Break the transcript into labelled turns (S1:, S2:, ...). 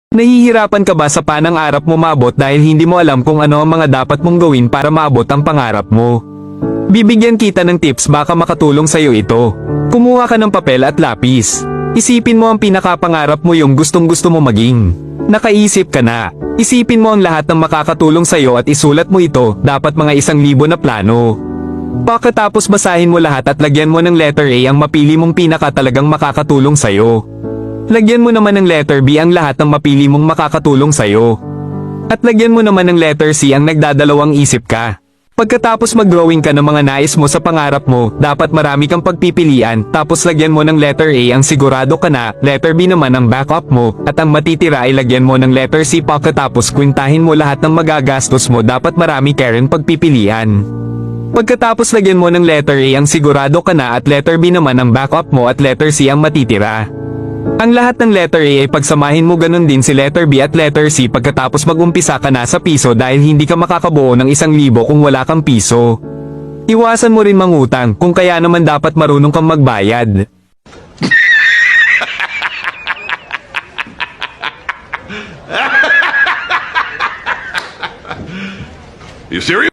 S1: Nahihirapan ka ba sa pangarap mo maabot dahil hindi mo alam kung ano ang mga dapat mong gawin para maabot ang pangarap mo? Bibigyan kita ng tips, baka makatulong sa'yo ito. Kumuha ka ng papel at lapis. Isipin mo ang pinakapangarap mo, yung gustong-gusto mo maging. Nakaisip ka na. Isipin mo ang lahat ng makakatulong sa'yo at isulat mo ito, dapat mga 1,000 na plano. Pagkatapos basahin mo lahat at lagyan mo ng letter A ang mapili mong pinakatalagang makakatulong sa'yo. Lagyan mo naman ng letter B ang lahat ng mapili mong makakatulong sa'yo. At lagyan mo naman ng letter C ang nagdadalawang isip ka. Pagkatapos mag-drawing ka ng mga nais mo sa pangarap mo, dapat marami kang pagpipilian, tapos lagyan mo ng letter A ang sigurado ka na, letter B naman ang backup mo, at ang matitira ay lagyan mo ng letter C. Pagkatapos kwintahin mo lahat ng magagastos mo, dapat marami ka rin pagpipilian. Pagkatapos lagyan mo ng letter A ang sigurado ka na at letter B naman ang backup mo at letter C ang matitira. Ang lahat ng letter A ay pagsamahin mo, ganun din si letter B at letter C. Pagkatapos mag-umpisa ka na sa piso dahil hindi ka makakabuo ng 1,000 kung wala kang piso. Iwasan mo rin mangutang, kung kaya naman dapat marunong kang magbayad.
S2: You serious?